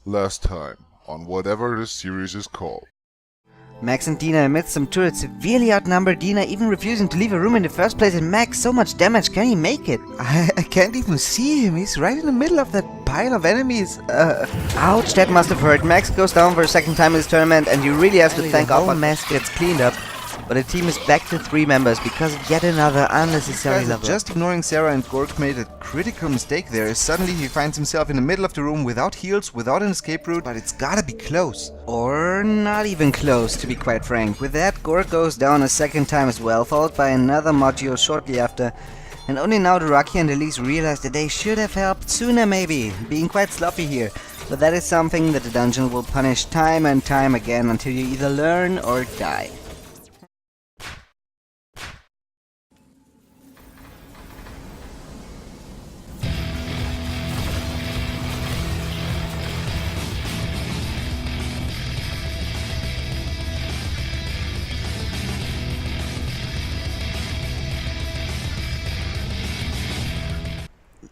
Last time, on whatever this series is called. Max and Dina amidst some turrets severely outnumber Dina, even refusing to leave a room in the first place, and Max, so much damage, can he make it? I can't even see him, he's right in the middle of that pile of enemies. Ouch, that must have hurt. Max goes down for a second time in this tournament, and you really have to thank the whole Alpha mess gets cleaned up. But the team is back to 3 members because of yet another unnecessary level. Just ignoring Sarah, and Gork made a critical mistake there. Suddenly he finds himself in the middle of the room without heals, without an escape route, but it's gotta be close. Or not even close, to be quite frank. With that, Gork goes down a second time as well, followed by another module shortly after. And only now do Rocky and Elise realize that they should have helped sooner maybe, being quite sloppy here. But that is something that the dungeon will punish time and time again until you either learn or die.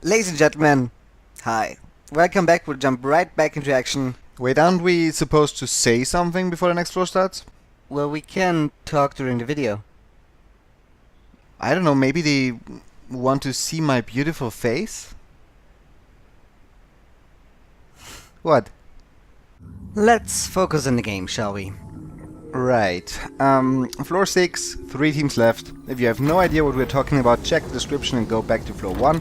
Ladies and gentlemen, hi. Welcome back, we'll jump right back into action. Wait, aren't we supposed to say something before the next floor starts? Well, we can talk during the video. I don't know, maybe they want to see my beautiful face? What? Let's focus on the game, shall we? Right. Floor 6, 3 teams left. If you have no idea what we're talking about, check the description and go back to floor 1.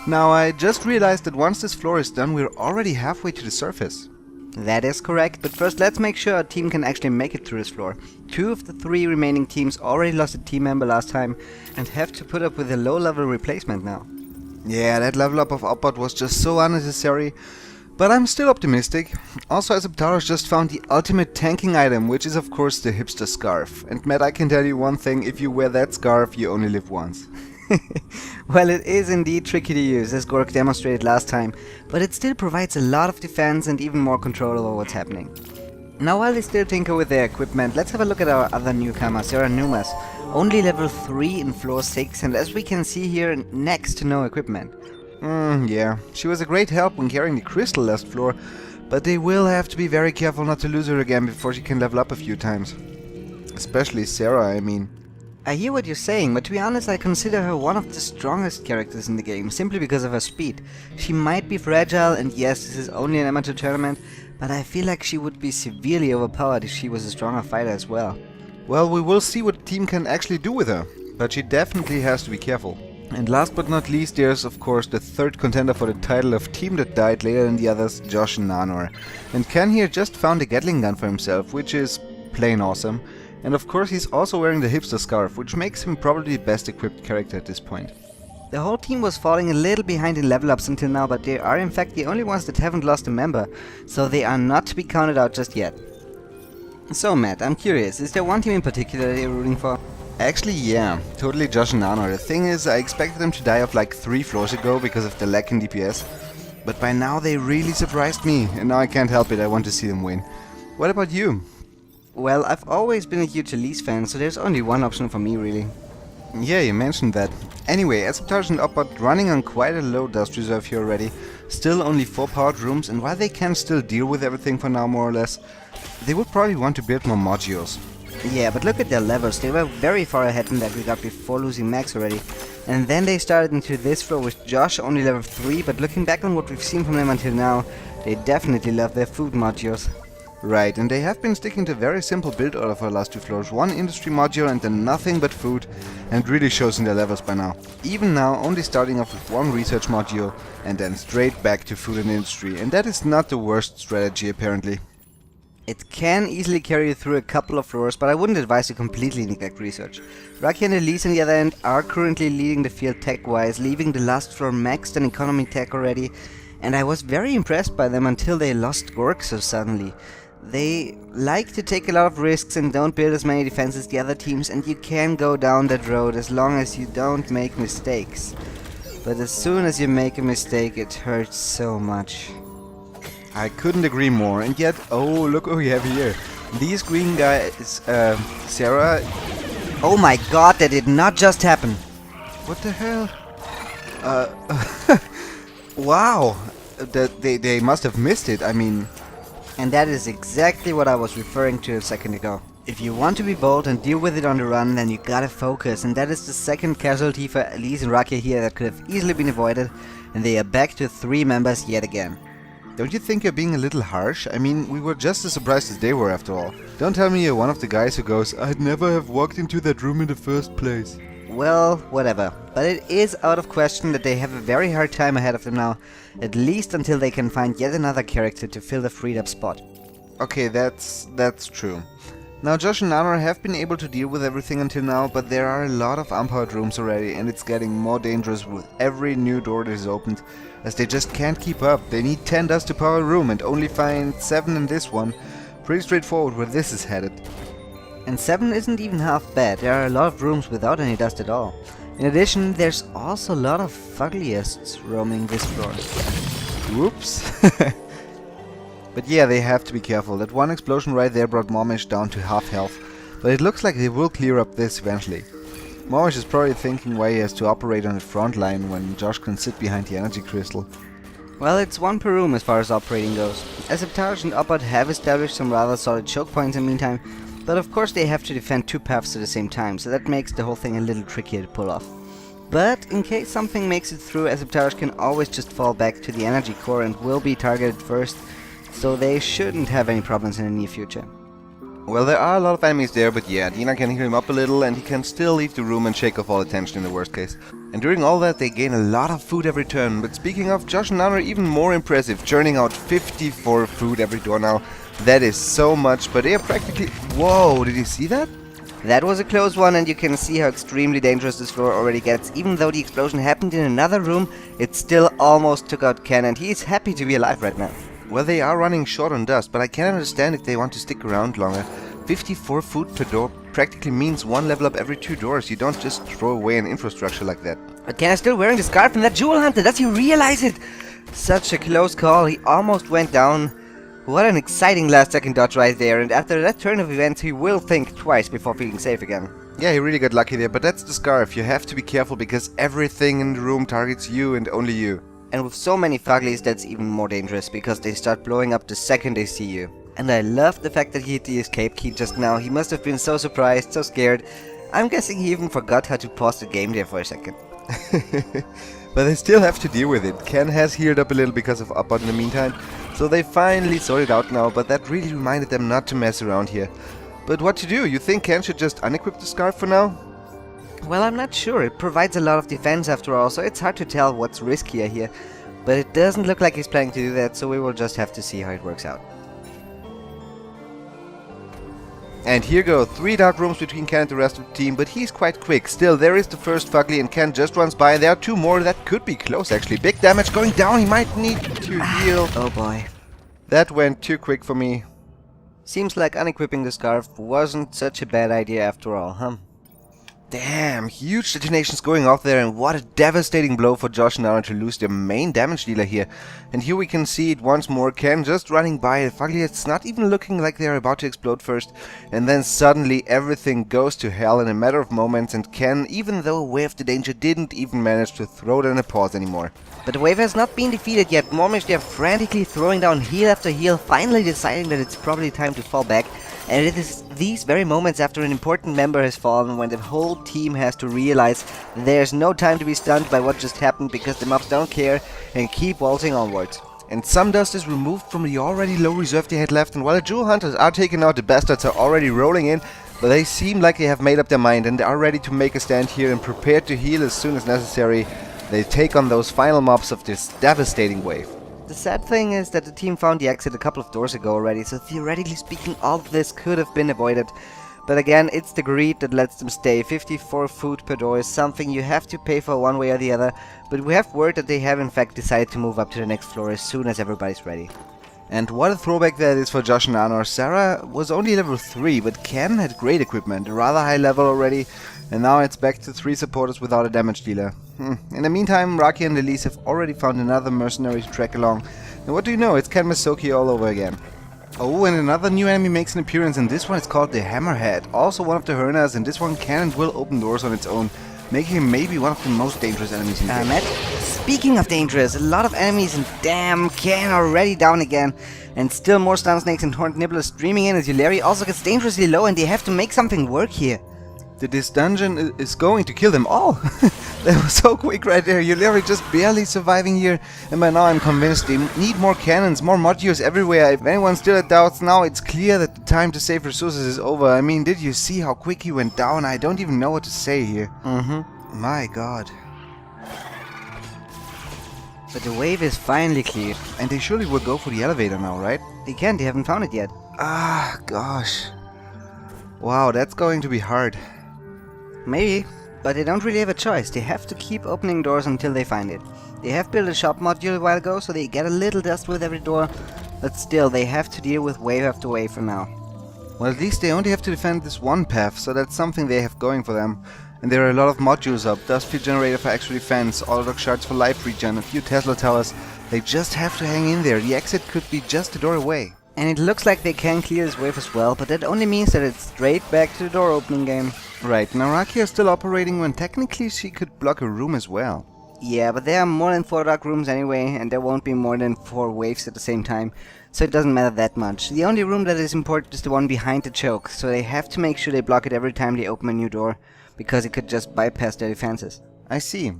Now, I just realized that once this floor is done, we're already halfway to the surface. That is correct, but first let's make sure our team can actually make it through this floor. 2 of the 3 remaining teams already lost a team member last time and have to put up with a low-level replacement now. Yeah, that level up of Outbot was just so unnecessary, but I'm still optimistic. Also, Aseptaros just found the ultimate tanking item, which is of course the hipster scarf. And Matt, I can tell you one thing, if you wear that scarf, you only live once. Well, it is indeed tricky to use, as Gork demonstrated last time, but it still provides a lot of defense and even more control over what's happening. Now, while they still tinker with their equipment, let's have a look at our other newcomer, Sarah Numas. Only level 3 in floor 6, and as we can see here, next to no equipment. Yeah, she was a great help when carrying the crystal last floor, but they will have to be very careful not to lose her again before she can level up a few times. Especially Sarah, I mean. I hear what you're saying, but to be honest, I consider her one of the strongest characters in the game, simply because of her speed. She might be fragile, and yes, this is only an amateur tournament, but I feel like she would be severely overpowered if she was a stronger fighter as well. Well, we will see what the team can actually do with her, but she definitely has to be careful. And last but not least, there's of course the third contender for the title of team that died later than the others, Josh and Nanor. And Ken here just found a Gatling gun for himself, which is plain awesome. And of course he's also wearing the hipster scarf, which makes him probably the best equipped character at this point. The whole team was falling a little behind in level ups until now, but they are in fact the only ones that haven't lost a member, so they are not to be counted out just yet. So Matt, I'm curious, is there one team in particular that you're rooting for? Actually, yeah, totally Josh and Nanor. The thing is, I expected them to die off like 3 floors ago because of the lack in DPS, but by now they really surprised me, and now I can't help it, I want to see them win. What about you? Well, I've always been a huge Elise fan, so there's only one option for me, really. Yeah, you mentioned that. Anyway, Aseptaros and Outbot running on quite a low dust reserve here already. Still only 4 powered rooms, and while they can still deal with everything for now more or less, they would probably want to build more modules. Yeah, but look at their levels, they were very far ahead in that regard before losing Max already. And then they started into this floor with Josh only level 3, but looking back on what we've seen from them until now, they definitely love their food modules. Right, and they have been sticking to a very simple build order for the last 2 floors. 1 industry module and then nothing but food, and it really shows in their levels by now. Even now, only starting off with 1 research module and then straight back to food and industry, and that is not the worst strategy apparently. It can easily carry you through a couple of floors, but I wouldn't advise you completely neglect research. Rocky and Elise on the other end are currently leading the field tech-wise, leaving the last floor maxed on economy tech already, and I was very impressed by them until they lost Gork so suddenly. They like to take a lot of risks and don't build as many defenses as the other teams, and you can go down that road as long as you don't make mistakes. But as soon as you make a mistake, it hurts so much. I couldn't agree more, and yet, oh, look what we have here. These green guys, Sarah... Oh my god, that did not just happen! What the hell? Wow! They must have missed it, I mean... And that is exactly what I was referring to a second ago. If you want to be bold and deal with it on the run, then you gotta focus, and that is the second casualty for Elise and Rakia here that could have easily been avoided, and they are back to 3 members yet again. Don't you think you're being a little harsh? I mean, we were just as surprised as they were after all. Don't tell me you're one of the guys who goes, "I'd never have walked into that room in the first place." Well, whatever. But it is out of question that they have a very hard time ahead of them now, at least until they can find yet another character to fill the freed up spot. Okay, that's true. Now, Josh and Nanor have been able to deal with everything until now, but there are a lot of unpowered rooms already, and it's getting more dangerous with every new door that is opened, as they just can't keep up. They need 10 dust to power a room and only find 7 in this one. Pretty straightforward where this is headed. And 7 isn't even half bad. There are a lot of rooms without any dust at all. In addition, there's also a lot of fugglyists roaming this floor. Whoops. But yeah, they have to be careful. That one explosion right there brought Momish down to half health, but it looks like they will clear up this eventually. Momish is probably thinking why he has to operate on the front line when Josh can sit behind the energy crystal. Well, it's 1 per room as far as operating goes. Aseptage and Uppard have established some rather solid choke points in the meantime, but of course they have to defend 2 paths at the same time, so that makes the whole thing a little trickier to pull off. But in case something makes it through, Aseptage can always just fall back to the energy core and will be targeted first, so they shouldn't have any problems in the near future. Well, there are a lot of enemies there, but yeah, Dina can heal him up a little and he can still leave the room and shake off all attention in the worst case. And during all that, they gain a lot of food every turn. But speaking of, Josh and Nana are even more impressive, churning out 54 food every door now. That is so much, but they are practically... Whoa, did you see that? That was a close one, and you can see how extremely dangerous this floor already gets. Even though the explosion happened in another room, it still almost took out Ken, and he is happy to be alive right now. Well, they are running short on dust, but I can understand if they want to stick around longer. 54 food per door practically means 1 level up every 2 doors. You don't just throw away an infrastructure like that. But Ken is still wearing the scarf and that jewel hunter. Does he realize it? Such a close call. He almost went down. What an exciting last second dodge right there. And after that turn of events, he will think twice before feeling safe again. Yeah, he really got lucky there, but that's the scarf. You have to be careful because everything in the room targets you and only you. And with so many fugglies, that's even more dangerous, because they start blowing up the second they see you. And I love the fact that he hit the escape key just now. He must have been so surprised, so scared. I'm guessing he even forgot how to pause the game there for a second. But they still have to deal with it. Ken has healed up a little because of Uppard in the meantime, so they finally sorted out now, but that really reminded them not to mess around here. But what to do? You think Ken should just unequip the scarf for now? Well, I'm not sure. It provides a lot of defense after all, so it's hard to tell what's riskier here. But it doesn't look like he's planning to do that, so we will just have to see how it works out. And here go 3 dark rooms between Ken and the rest of the team, but he's quite quick. Still, there is the first fugly and Ken just runs by. There are 2 more. That could be close actually. Big damage going down. He might need to heal. Oh boy. That went too quick for me. Seems like unequipping the scarf wasn't such a bad idea after all, huh? Damn, huge detonations going off there, and what a devastating blow for Josh and Nana to lose their main damage dealer here. And here we can see it once more, Ken just running by, the fugglists not even looking like they're about to explode first, and then suddenly everything goes to hell in a matter of moments, and Ken, even though aware of the danger, didn't even manage to throw down a pause anymore. But the wave has not been defeated yet. Momish, they're frantically throwing down heal after heal, finally deciding that it's probably time to fall back. And it is these very moments after an important member has fallen when the whole team has to realize there's no time to be stunned by what just happened, because the mobs don't care and keep waltzing onwards. And some dust is removed from the already low reserve they had left, and while the jewel hunters are taken out, the bastards are already rolling in, but they seem like they have made up their mind and are ready to make a stand here and prepared to heal as soon as necessary. They take on those final mobs of this devastating wave. The sad thing is that the team found the exit a couple of doors ago already, so theoretically speaking all of this could have been avoided. But again, it's the greed that lets them stay. 54 food per door is something you have to pay for one way or the other, but we have word that they have in fact decided to move up to the next floor as soon as everybody's ready. And what a throwback that is for Josh and Anor. Sarah was only level 3, but Ken had great equipment, a rather high level already, and now it's back to 3 supporters without a damage dealer. In the meantime, Raki and Elise have already found another mercenary to track along. And what do you know, it's Ken Masoki all over again. Oh, and another new enemy makes an appearance, and this one is called the Hammerhead. Also one of the Hernas, and this one can and will open doors on its own, making him maybe one of the most dangerous enemies in the game. Matt? Speaking of dangerous, a lot of enemies and damn Ken already down again. And still more stun snakes and horned nibblers streaming in as Yulari also gets dangerously low and they have to make something work here. This dungeon is going to kill them all. That was so quick right there. Yulari just barely surviving here. And by now I'm convinced they need more cannons, more modules everywhere. If anyone still doubts now, it's clear that the time to save resources is over. I mean, did you see how quick he went down? I don't even know what to say here. My god. But the wave is finally cleared. And they surely will go for the elevator now, right? They can't, they haven't found it yet. Ah, gosh. Wow, that's going to be hard. Maybe, but they don't really have a choice. They have to keep opening doors until they find it. They have built a shop module a while ago, so they get a little dust with every door, but still, they have to deal with wave after wave for now. Well, at least they only have to defend this one path, so that's something they have going for them. And there are a lot of modules up, dust field generator for extra defense, autodock shards for life regen, a few Tesla towers. They just have to hang in there. The exit could be just a door away. And it looks like they can clear this wave as well, but that only means that it's straight back to the door opening game. Right, now Rakia is still operating when technically she could block a room as well. Yeah, but there are more than 4 dark rooms anyway, and there won't be more than 4 waves at the same time, so it doesn't matter that much. The only room that is important is the one behind the choke, so they have to make sure they block it every time they open a new door, because it could just bypass their defenses. I see.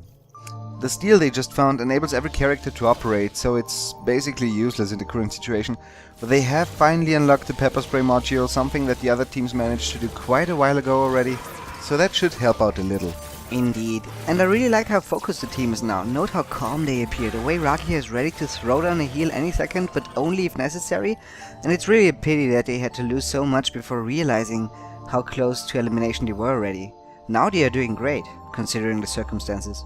The steel they just found enables every character to operate, so it's basically useless in the current situation. But they have finally unlocked the pepper spray module, something that the other teams managed to do quite a while ago already, so that should help out a little. Indeed. And I really like how focused the team is now. Note how calm they appear. The way Rakia is ready to throw down a heal any second, but only if necessary. And it's really a pity that they had to lose so much before realizing how close to elimination they were already. Now they are doing great, considering the circumstances.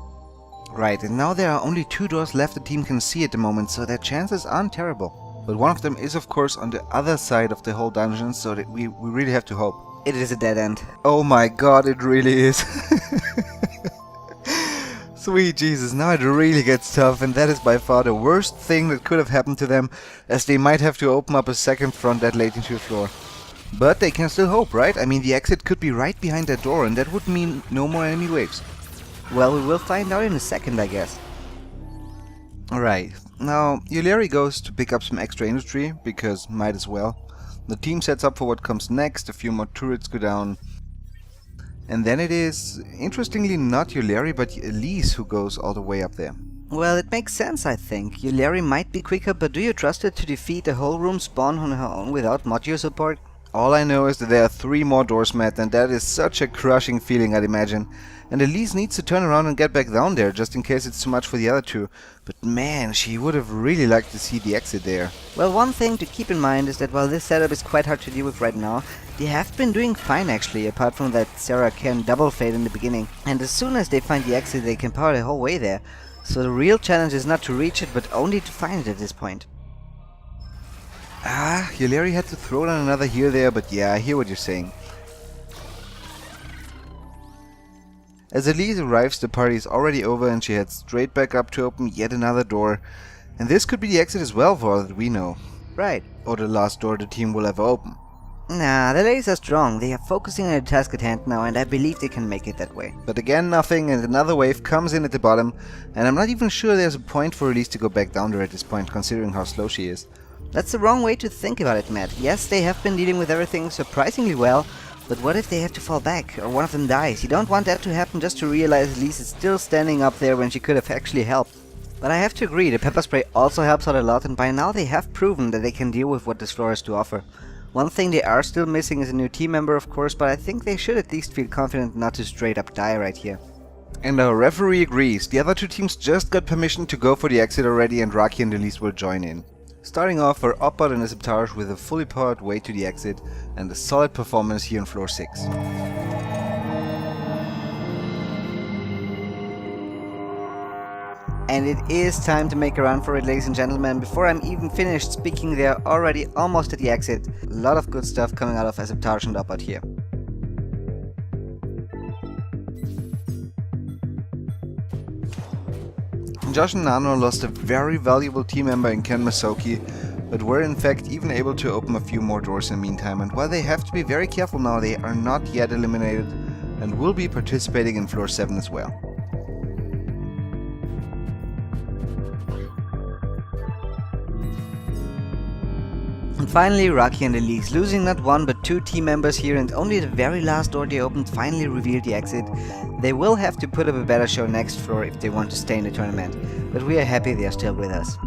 Right, and now there are only 2 doors left the team can see at the moment, so their chances aren't terrible. But one of them is of course on the other side of the whole dungeon, so that we really have to hope. It is a dead end. Oh my god, it really is. Sweet Jesus, now it really gets tough, and that is by far the worst thing that could have happened to them, as they might have to open up a second front that late into the floor. But they can still hope, right? I mean, the exit could be right behind that door, and that would mean no more enemy waves. Well, we will find out in a second, I guess. Alright, now Yulari goes to pick up some extra industry, because might as well. The team sets up for what comes next, a few more turrets go down. And then it is, interestingly, not Yulari, but Elise who goes all the way up there. Well, it makes sense, I think. Yulari might be quicker, but do you trust her to defeat the whole room spawn on her own without module support? All I know is that there are 3 more doors met, and that is such a crushing feeling, I'd imagine. And Elise needs to turn around and get back down there, just in case it's too much for the other 2. But man, she would have really liked to see the exit there. Well, one thing to keep in mind is that while this setup is quite hard to deal with right now, they have been doing fine actually, apart from that Sarah can double fade in the beginning. And as soon as they find the exit, they can power the whole way there. So the real challenge is not to reach it, but only to find it at this point. Ah, Yulari had to throw down another heal there, but yeah, I hear what you're saying. As Elise arrives, the party is already over and she heads straight back up to open yet another door. And this could be the exit as well, for all that we know. Right. Or the last door the team will ever open. Nah, the ladies are strong. They are focusing on the task at hand now, and I believe they can make it that way. But again, nothing, and another wave comes in at the bottom, and I'm not even sure there's a point for Elise to go back down there at this point, considering how slow she is. That's the wrong way to think about it, Matt. Yes, they have been dealing with everything surprisingly well, but what if they have to fall back, or one of them dies? You don't want that to happen just to realize Elise is still standing up there when she could have actually helped. But I have to agree, the pepper spray also helps out a lot, and by now they have proven that they can deal with what this floor has to offer. One thing they are still missing is a new team member, of course, but I think they should at least feel confident not to straight up die right here. And our referee agrees. The other 2 teams just got permission to go for the exit already, and Raki and Elise will join in. Starting off are Oppot and Aseptage with a fully powered way to the exit and a solid performance here on floor 6. And it is time to make a run for it, ladies and gentlemen. Before I'm even finished speaking, they are already almost at the exit. A lot of good stuff coming out of Aseptage and Oppot here. Josh and Nano lost a very valuable team member in Ken Masoki, but were in fact even able to open a few more doors in the meantime, and while they have to be very careful now, they are not yet eliminated and will be participating in floor 7 as well. And finally, Raki and Elise, losing not one but two team members here, and only the very last door they opened finally revealed the exit. They will have to put up a better show next floor if they want to stay in the tournament, but we are happy they are still with us.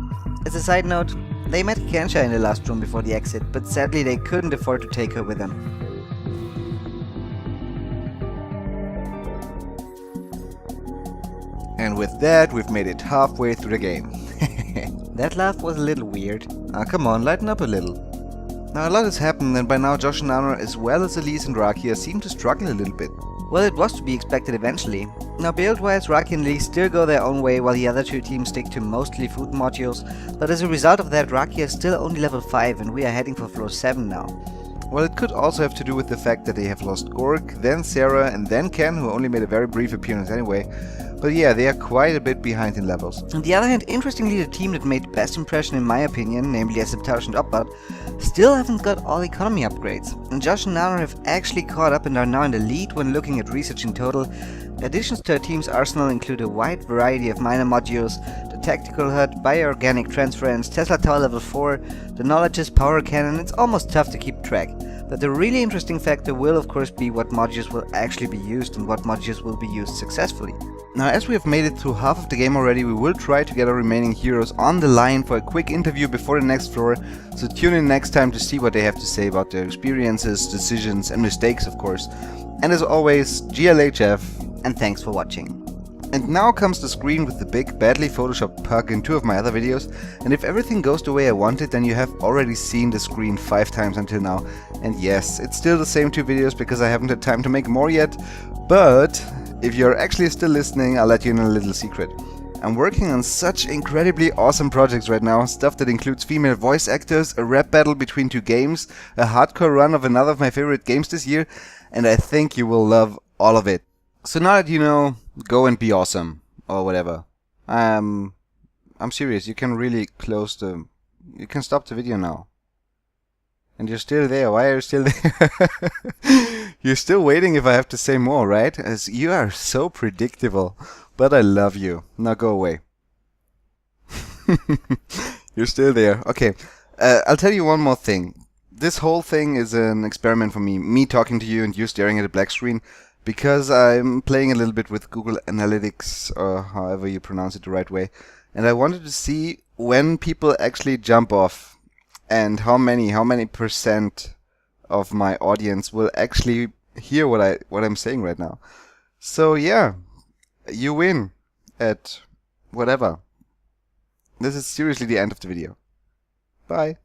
As a side note, they met Kensha in the last room before the exit, but sadly they couldn't afford to take her with them. And with that, we've made it halfway through the game. That laugh was a little weird. Come on, lighten up a little. Now a lot has happened, and by now Josh and Nanor, as well as Elise and Rakia, seem to struggle a little bit. Well, it was to be expected eventually. Now build-wise, Raki and Elise still go their own way while the other two teams stick to mostly food modules, but as a result of that, Raki is still only level 5 and we are heading for floor 7 now. Well, it could also have to do with the fact that they have lost Gork, then Sarah, and then Ken, who only made a very brief appearance anyway. But yeah, they are quite a bit behind in levels. On the other hand, interestingly, the team that made best impression in my opinion, namely Aseptash and Opbad, still haven't got all economy upgrades. And Josh and Nanor have actually caught up and are now in the lead when looking at research in total. Additions to our team's arsenal include a wide variety of minor modules, the tactical hut, bioorganic transference, Tesla Tower level 4, the knowledge's power cannon. It's almost tough to keep track. But the really interesting factor will of course be what modules will actually be used and what modules will be used successfully. Now, as we have made it through half of the game already, we will try to get our remaining heroes on the line for a quick interview before the next floor, so tune in next time to see what they have to say about their experiences, decisions and mistakes of course. And as always, GLHF, And thanks for watching. And now comes the screen with the big, badly photoshopped pug in 2 of my other videos, and if everything goes the way I wanted, then you have already seen the screen 5 times until now. And yes, it's still the same 2 videos because I haven't had time to make more yet, but if you're actually still listening, I'll let you in a little secret. I'm working on such incredibly awesome projects right now, stuff that includes female voice actors, a rap battle between 2 games, a hardcore run of another of my favorite games this year, and I think you will love all of it. So now that you know, go and be awesome, or whatever. I'm serious, you can really you can stop the video now. And you're still there, why are you still there? You're still waiting if I have to say more, right? As you are so predictable, but I love you. Now go away. You're still there, okay. I'll tell you one more thing. This whole thing is an experiment for me talking to you and you staring at a black screen. Because I'm playing a little bit with Google Analytics, or however you pronounce it the right way, and I wanted to see when people actually jump off, and how many percent of my audience will actually hear what I'm saying right now. So yeah, you win at whatever. This is seriously the end of the video. Bye.